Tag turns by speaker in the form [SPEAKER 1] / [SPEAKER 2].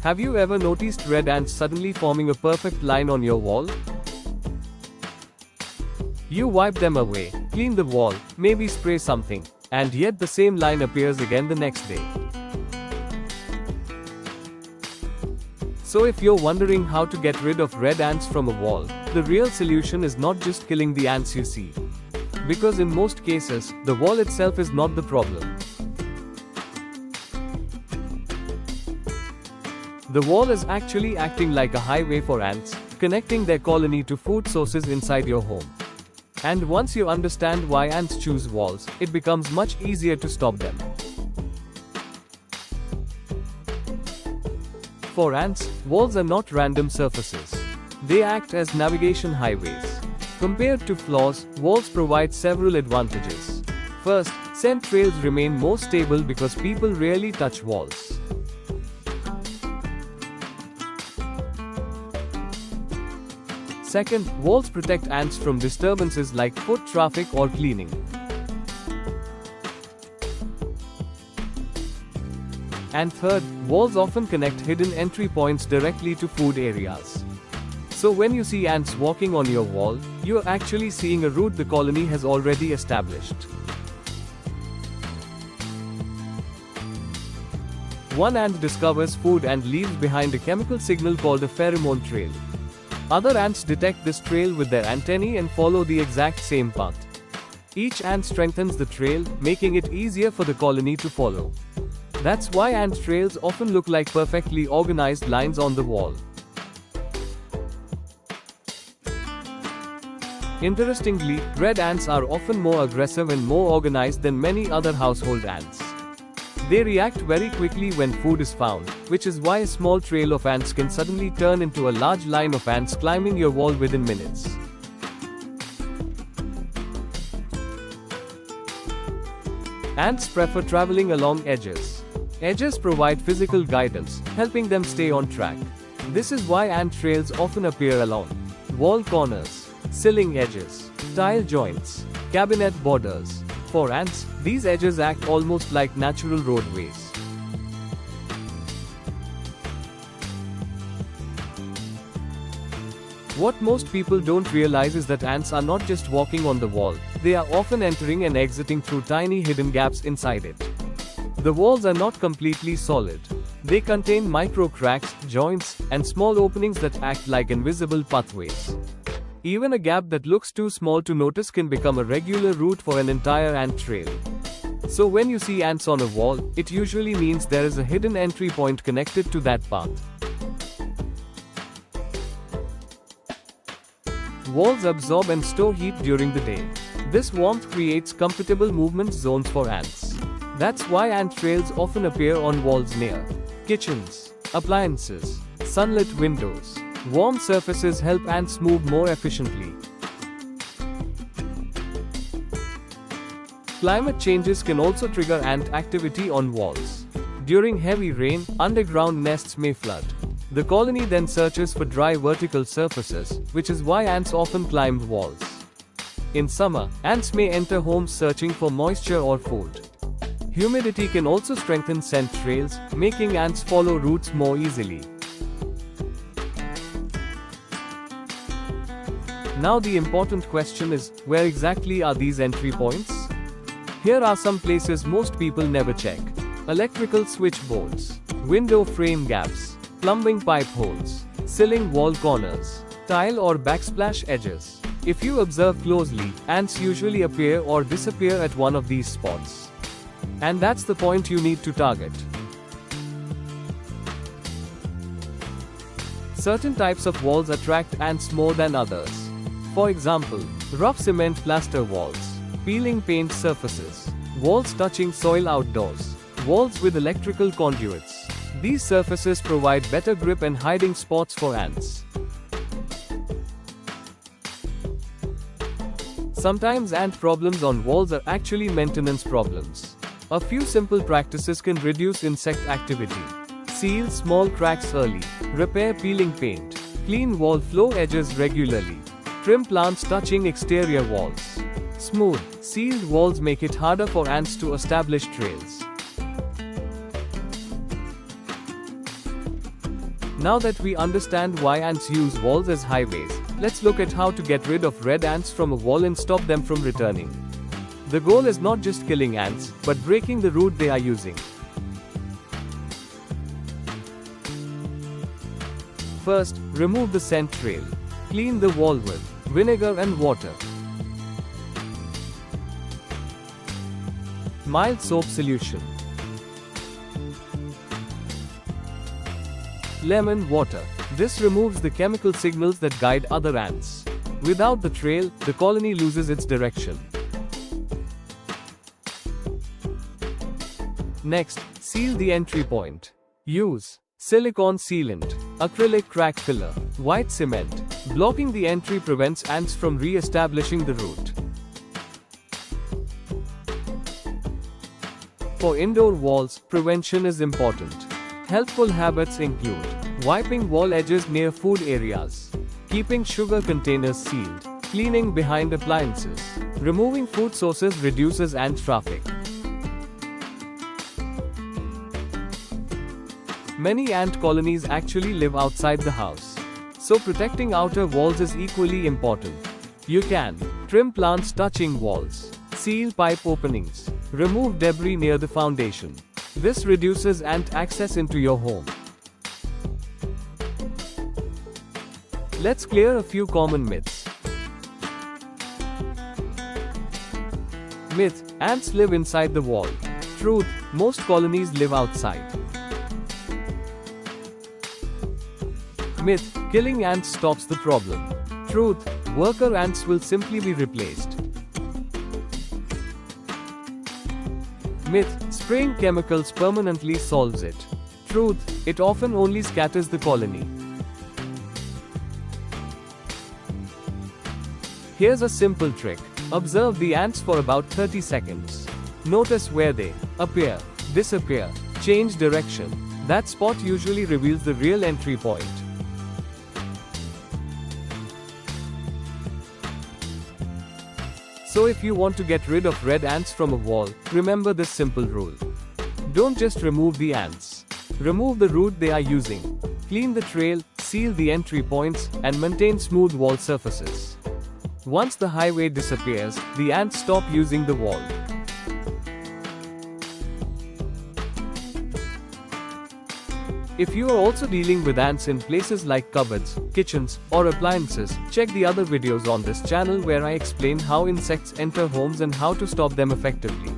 [SPEAKER 1] Have you ever noticed red ants suddenly forming a perfect line on your wall? You wipe them away, clean the wall, maybe spray something, and yet the same line appears again the next day. So if you're wondering how to get rid of red ants from a wall, the real solution is not just killing the ants you see. Because in most cases, the wall itself is not the problem. The wall is actually acting like a highway for ants, connecting their colony to food sources inside your home. And once you understand why ants choose walls, it becomes much easier to stop them. For ants, walls are not random surfaces. They act as navigation highways. Compared to floors, walls provide several advantages. First, scent trails remain more stable because people rarely touch walls. Second, walls protect ants from disturbances like foot traffic or cleaning. And third, walls often connect hidden entry points directly to food areas. So when you see ants walking on your wall, you're actually seeing a route the colony has already established. One ant discovers food and leaves behind a chemical signal called a pheromone trail. Other ants detect this trail with their antennae and follow the exact same path. Each ant strengthens the trail, making it easier for the colony to follow. That's why ant trails often look like perfectly organized lines on the wall. Interestingly, red ants are often more aggressive and more organized than many other household ants. They react very quickly when food is found, which is why a small trail of ants can suddenly turn into a large line of ants climbing your wall within minutes. Ants prefer traveling along edges. Edges provide physical guidance, helping them stay on track. This is why ant trails often appear along wall corners, ceiling edges, tile joints, cabinet borders. For ants, these edges act almost like natural roadways. What most people don't realize is that ants are not just walking on the wall, they are often entering and exiting through tiny hidden gaps inside it. The walls are not completely solid. They contain micro cracks, joints, and small openings that act like invisible pathways. Even a gap that looks too small to notice can become a regular route for an entire ant trail. So when you see ants on a wall, it usually means there is a hidden entry point connected to that path. Walls absorb and store heat during the day. This warmth creates comfortable movement zones for ants. That's why ant trails often appear on walls near kitchens, appliances, sunlit windows. Warm surfaces help ants move more efficiently. Climate changes can also trigger ant activity on walls. During heavy rain, underground nests may flood. The colony then searches for dry vertical surfaces, which is why ants often climb walls. In summer, ants may enter homes searching for moisture or food. Humidity can also strengthen scent trails, making ants follow routes more easily. Now the important question is, where exactly are these entry points? Here are some places most people never check. Electrical switchboards, window frame gaps, plumbing pipe holes, ceiling wall corners, tile or backsplash edges. If you observe closely, ants usually appear or disappear at one of these spots. And that's the point you need to target. Certain types of walls attract ants more than others. For example, rough cement plaster walls, peeling paint surfaces, walls touching soil outdoors, walls with electrical conduits. These surfaces provide better grip and hiding spots for ants. Sometimes ant problems on walls are actually maintenance problems. A few simple practices can reduce insect activity. Seal small cracks early. Repair peeling paint. Clean wall floor edges regularly. Trim plants touching exterior walls. Smooth, sealed walls make it harder for ants to establish trails. Now that we understand why ants use walls as highways, let's look at how to get rid of red ants from a wall and stop them from returning. The goal is not just killing ants, but breaking the route they are using. First, remove the scent trail. Clean the wall with vinegar and water. Mild soap solution. Lemon water. This removes the chemical signals that guide other ants. Without the trail, the colony loses its direction. Next, seal the entry point. Use silicone sealant, acrylic crack filler, white cement. Blocking the entry prevents ants from re-establishing the route. For indoor walls, prevention is important. Helpful habits include wiping wall edges near food areas, keeping sugar containers sealed, cleaning behind appliances, removing food sources reduces ant traffic. Many ant colonies actually live outside the house, so protecting outer walls is equally important. You can trim plants touching walls, seal pipe openings, remove debris near the foundation. This reduces ant access into your home. Let's clear a few common myths. Myth: ants live inside the wall. Truth: most colonies live outside. Myth: killing ants stops the problem. Truth: worker ants will simply be replaced. Myth: spraying chemicals permanently solves it. Truth: it often only scatters the colony. Here's a simple trick. Observe the ants for about 30 seconds. Notice where they appear, disappear, change direction. That spot usually reveals the real entry point. So if you want to get rid of red ants from a wall, remember this simple rule. Don't just remove the ants. Remove the route they are using. Clean the trail, seal the entry points, and maintain smooth wall surfaces. Once the highway disappears, the ants stop using the wall. If you are also dealing with ants in places like cupboards, kitchens, or appliances, check the other videos on this channel where I explain how insects enter homes and how to stop them effectively.